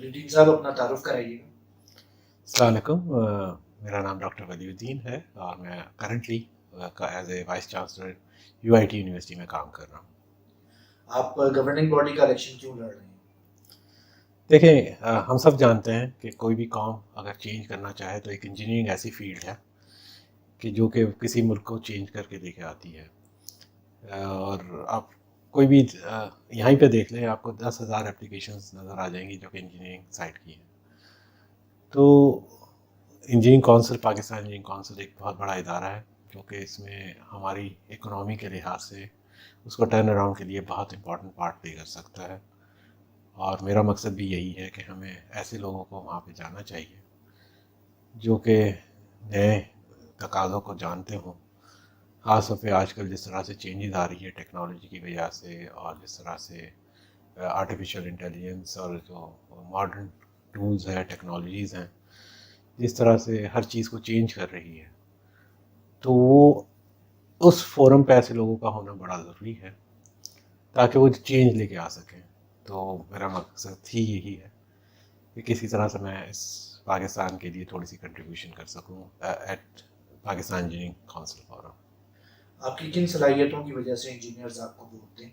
वलीउद्दीन साहब अपना तारुफ कराइएगा। अस्सलाम वालेकुम, मेरा नाम डॉक्टर वलीउद्दीन है और मैं currently as a vice chancellor UIT university में काम कर रहा हूँ। आप गवर्निंग बॉडी का इलेक्शन क्यों लड़ रहे हैं? देखें, हम सब जानते हैं कि कोई भी कौम अगर चेंज करना चाहे तो एक इंजीनियरिंग ऐसी फील्ड है कि जो कि किसी मुल्क को चेंज करके लेके आती है। और आप कोई भी यहीं पे देख लें, आपको 10,000 एप्लीकेशंस नज़र आ जाएंगी जो कि इंजीनियरिंग साइड की हैं। तो engineering council, Pakistan engineering council एक बहुत बड़ा इदारा है जो कि इसमें हमारी इकोनॉमी के लिहाज से उसको टर्न अराउंड के लिए बहुत इंपॉर्टेंट पार्ट प्ले कर सकता है। और मेरा मकसद भी यही है कि हमें ऐसे लोगों को वहाँ पे जाना चाहिए जो कि नए तकाज़ों को जानते हों, ख़ास तौर पे आजकल जिस तरह से चेंजेस आ रही है टेक्नोलॉजी की वजह से, और जिस तरह से आर्टिफिशियल इंटेलिजेंस और जो मॉडर्न टूल्स हैं, टेक्नोलॉजीज़ हैं, जिस तरह से हर चीज़ को चेंज कर रही है, तो वो उस फोरम पे ऐसे लोगों का होना बड़ा ज़रूरी है ताकि वो चेंज लेके आ सकें। तो मेरा मकसद ही यही है कि किसी तरह से मैं इस पाकिस्तान के लिए थोड़ी सी कंट्रीब्यूशन कर सकूं at Pakistan engineering council forum. आपकी किन सलाहियतों की वजह से इंजीनियर्स आपको वोट दें?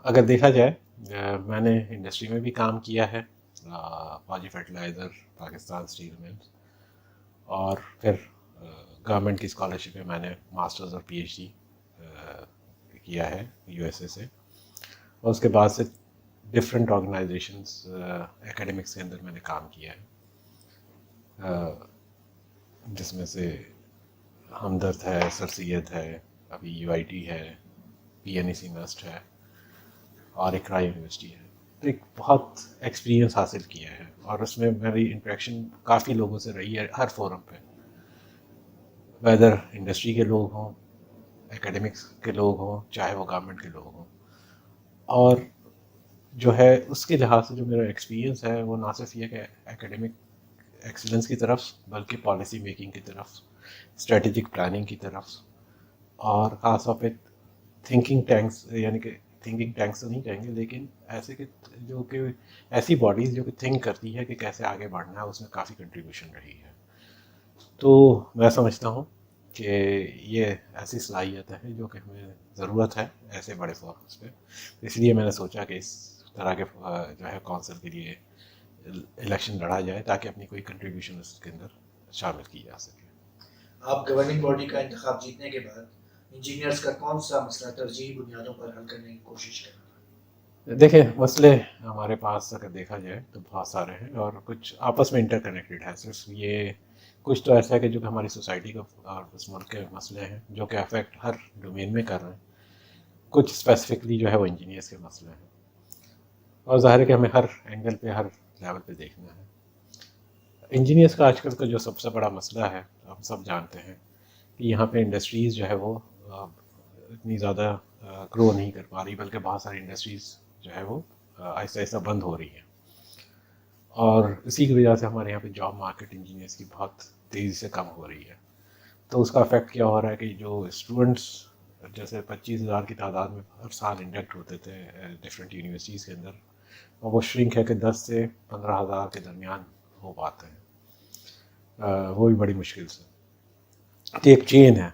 अगर देखा जाए, मैंने इंडस्ट्री में भी काम किया है, फौजी फर्टिलाइज़र, पाकिस्तान स्टील मिल्स, और फिर गवर्नमेंट की स्कॉलरशिप में मैंने मास्टर्स और पीएचडी किया है यूएसए से। और उसके बाद से डिफरेंट ऑर्गेनाइजेशंस एकेडमिक्स के अंदर मैंने काम किया है, जिसमें से हमदर्द है, सर सैयद है, अभी यूआईटी है, पीएनईसी नस्ट है और इकरा यूनिवर्सिटी है। तो एक बहुत एक्सपीरियंस हासिल किया है और उसमें मेरी इंटरेक्शन काफ़ी लोगों से रही है हर फोरम पे, वेदर इंडस्ट्री के लोग हों, एकेडमिक्स के लोग हों, चाहे वो गवर्नमेंट के लोग हों। और जो है उसके लिहाज से जो मेरा एक्सपीरियंस है वो ना सिर्फ ये कि एकेडमिक एक्सीलेंस की तरफ, बल्कि पॉलिसी मेकिंग की तरफ, स्ट्रेटेजिक प्लानिंग की तरफ, और ख़ास तौर पे थिंकिंग टैंक्स, यानी कि थिंकिंग टैंक्स तो नहीं कहेंगे लेकिन ऐसे कि जो कि ऐसी बॉडीज़ जो कि थिंक करती है कि कैसे आगे बढ़ना है, उसमें काफ़ी कंट्रीब्यूशन रही है। तो मैं समझता हूँ कि ये ऐसी सलाहियत है जो कि हमें ज़रूरत है ऐसे बड़े फोरम्स पे। इसलिए मैंने सोचा कि इस तरह के जो है काउंसिल के लिए इलेक्शन लड़ा जाए ताकि अपनी कोई कंट्रीब्यूशन उसके अंदर शामिल की जा सके। आप गवर्निंग बॉडी का इंतखाब जीतने के बाद इंजीनियर्स का कौन सा मसला तरजीही बुनियादों पर हल करने की कोशिश करें? देखें, मसले हमारे पास अगर देखा जाए तो बहुत सारे हैं और कुछ आपस में इंटरकनेक्टेड है। सिर्फ ये कुछ तो ऐसा है कि जो कि हमारी सोसाइटी को और उस मुल्क के मसले हैं जो कि अफेक्ट हर डोमेन में कर रहे हैं। कुछ स्पेसिफिकली जो है वो इंजीनियर्स के मसले हैं और ज़ाहिर है कि हमें हर एंगल पे, हर लेवल पे देखना है। इंजीनियर्स का आजकल का जो सबसे बड़ा मसला है, हम सब जानते हैं कि यहाँ पे इंडस्ट्रीज़ जो है वो इतनी ज़्यादा ग्रो नहीं कर पा रही, बल्कि बहुत सारी इंडस्ट्रीज़ जो है वो आहिस्ता आहिस्ता बंद हो रही हैं। और इसी की वजह से हमारे यहाँ पे जॉब मार्केट इंजीनियर्स की बहुत तेज़ी से कम हो रही है। तो उसका इफेक्ट क्या हो रहा है कि जो स्टूडेंट्स जैसे 25,000 की तादाद में हर साल इंडक्ट होते थे डिफरेंट यूनिवर्सिटीज़ के अंदर, और वो श्रिंक है कि 10 से 15,000 के दरमियान हो पाते हैं, वो भी बड़ी मुश्किल से। तो एक चेन है।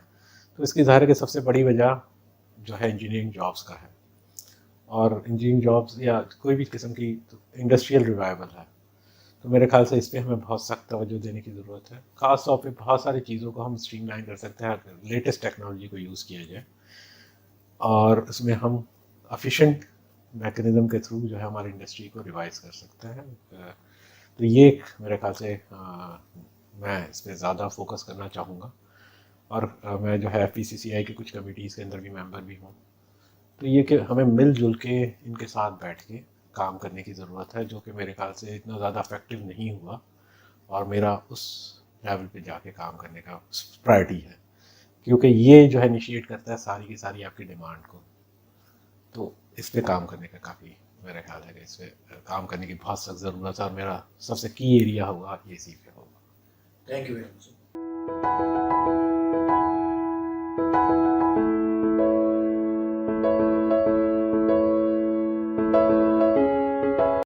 तो इसकी ज़ाहिर है कि सबसे बड़ी वजह जो है इंजीनियरिंग जॉब्स का है, और इंजीनियरिंग जॉब्स या कोई भी किस्म की इंडस्ट्रियल रिवाइवल है। तो मेरे ख्याल से इस पर हमें बहुत सख्त तवज्जो देने की ज़रूरत है। ख़ास तौर पे बहुत सारी चीज़ों को हम स्ट्रीमलाइन कर सकते हैं अगर लेटेस्ट टेक्नोलॉजी को यूज़ किया जाए, और उसमें हम एफिशिएंट मैकेनिज़्म के थ्रू जो है हमारी इंडस्ट्री को रिवाइज कर सकते हैं। तो ये एक मेरे ख्याल से मैं इस पर ज़्यादा फोकस करना चाहूँगा, और मैं जो है FPCCI की कुछ कमिटीज़ के अंदर भी मेंबर भी हूँ। तो ये कि हमें मिलजुल के इनके साथ बैठ के काम करने की ज़रूरत है, जो कि मेरे ख्याल से इतना ज़्यादा इफेक्टिव नहीं हुआ, और मेरा उस लेवल पे जाके काम करने का प्रायोरिटी है, क्योंकि ये जो है इनिशिएट करता है सारी की सारी आपकी डिमांड को। तो इस पे काम करने का काफ़ी मेरा ख्याल है कि इस पर काम करने की बहुत सख्त ज़रूरत है, और मेरा सबसे की एरिया होगा ये इसी पे होगा। Thank you very much.